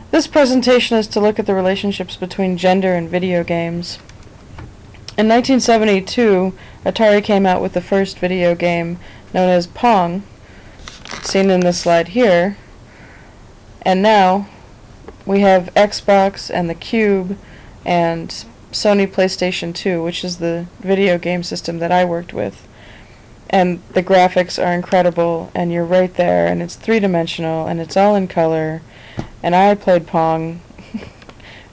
This presentation is to look at the relationships between gender and video games. In 1972, Atari came out with the first video game known as Pong, seen in this slide here, and now we have Xbox and the Cube and Sony PlayStation 2, which is the video game system that I worked with. And the graphics are incredible, and you're right there, and it's three-dimensional, and it's all in color. And I played Pong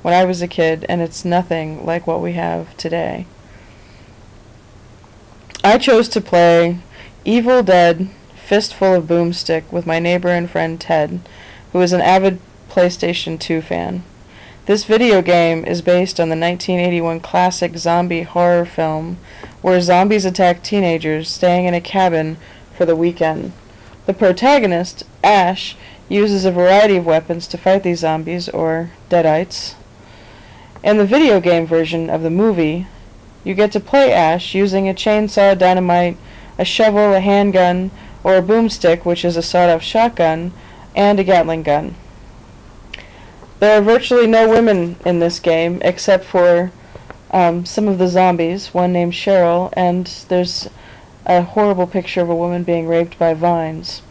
when I was a kid, and it's nothing like what we have today. I chose to play Evil Dead Fistful of Boomstick with my neighbor and friend Ted, who is an avid PlayStation 2 fan. This video game is based on the 1981 classic zombie horror film where zombies attack teenagers staying in a cabin for the weekend. The protagonist, Ash, uses a variety of weapons to fight these zombies, or deadites. In the video game version of the movie, you get to play Ash using a chainsaw, dynamite, a shovel, a handgun, or a boomstick, which is a sawed-off shotgun, and a Gatling gun. There are virtually no women in this game, except for some of the zombies, one named Cheryl, and there's a horrible picture of a woman being raped by vines.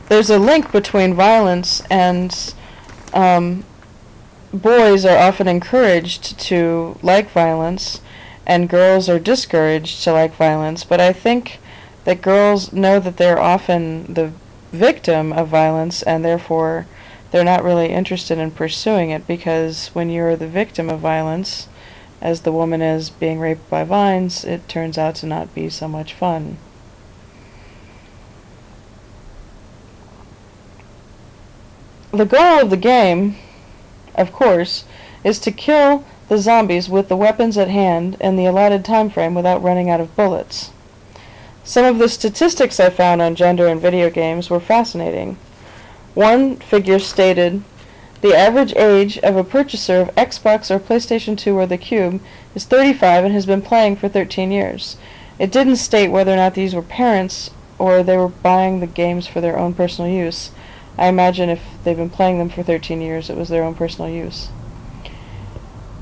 There's a link between violence and boys are often encouraged to like violence, and girls are discouraged to like violence, but I think that girls know that they're often the victim of violence, and therefore they're not really interested in pursuing it, because when you're the victim of violence, as the woman is being raped by vines, it turns out to not be so much fun. The goal of the game, of course, is to kill the zombies with the weapons at hand in the allotted time frame without running out of bullets. Some of the statistics I found on gender in video games were fascinating. One figure stated, the average age of a purchaser of Xbox or PlayStation 2 or the Cube is 35 and has been playing for 13 years. It didn't state whether or not these were parents or they were buying the games for their own personal use. I imagine if they've been playing them for 13 years, it was their own personal use.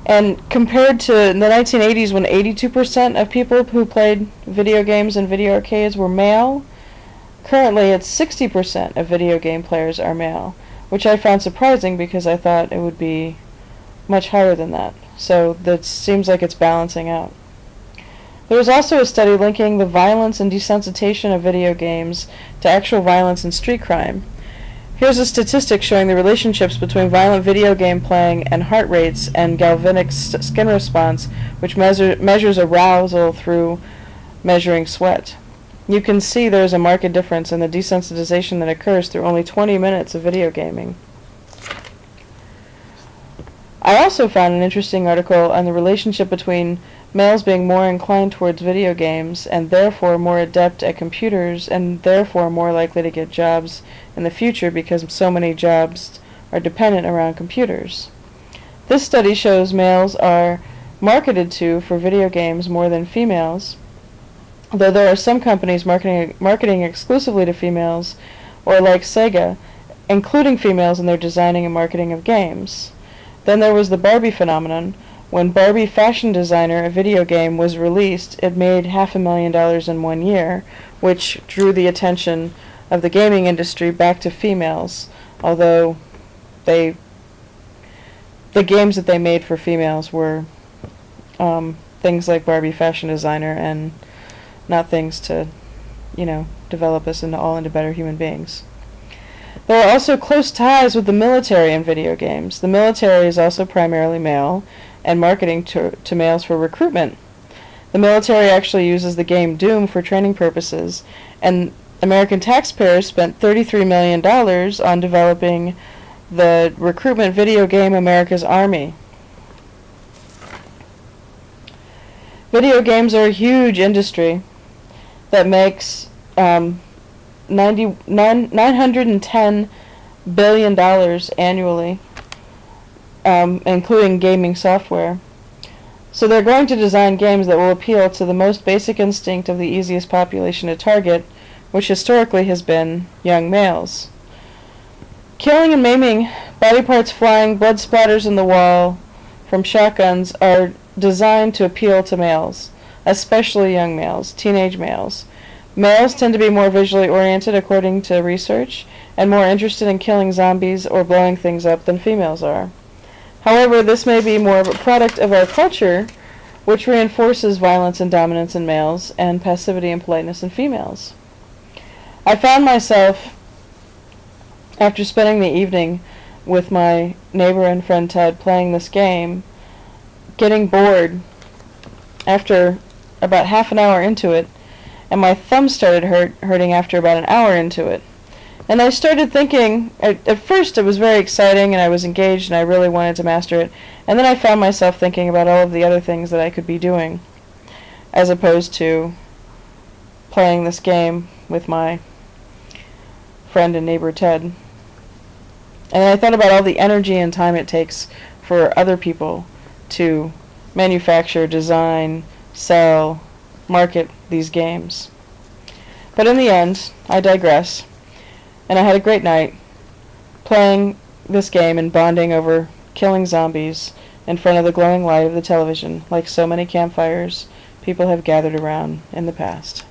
And compared to the 1980s, when 82% of people who played video games and video arcades were male, currently it's 60% of video game players are male, which I found surprising because I thought it would be much higher than that. So that seems like it's balancing out. There was also a study linking the violence and desensitization of video games to actual violence and street crime. Here's a statistic showing the relationships between violent video game playing and heart rates and galvanic skin response, which measures arousal through measuring sweat. You can see there's a marked difference in the desensitization that occurs through only 20 minutes of video gaming. I also found an interesting article on the relationship between males being more inclined towards video games and therefore more adept at computers and therefore more likely to get jobs in the future because so many jobs are dependent around computers. This study shows males are marketed to for video games more than females, though there are some companies marketing exclusively to females, or like Sega, including females in their designing and marketing of games. Then there was the Barbie phenomenon. When Barbie Fashion Designer, a video game, was released, it made $500,000 in 1 year, which drew the attention of the gaming industry back to females, although the games that they made for females were things like Barbie Fashion Designer and not things to, develop us into better human beings. There are also close ties with the military in video games. The military is also primarily male, and marketing to males for recruitment. The military actually uses the game Doom for training purposes, and American taxpayers spent $33 million on developing the recruitment video game America's Army. Video games are a huge industry that makes $910 billion annually, including gaming software. So they're going to design games that will appeal to the most basic instinct of the easiest population to target, which historically has been young males. Killing and maiming, body parts flying, blood splatters in the wall from shotguns are designed to appeal to males, especially young males, teenage males. Males tend to be more visually oriented according to research, and more interested in killing zombies or blowing things up than females are. However, this may be more of a product of our culture, which reinforces violence and dominance in males and passivity and politeness in females. I found myself, after spending the evening with my neighbor and friend Ted playing this game, getting bored after about half an hour into it, and my thumb started hurting after about an hour into it. And I started thinking, at first it was very exciting and I was engaged and I really wanted to master it, and then I found myself thinking about all of the other things that I could be doing, as opposed to playing this game with my friend and neighbor Ted. And I thought about all the energy and time it takes for other people to manufacture, design, sell, market these games. But in the end, I digress, and I had a great night playing this game and bonding over killing zombies in front of the glowing light of the television, like so many campfires people have gathered around in the past.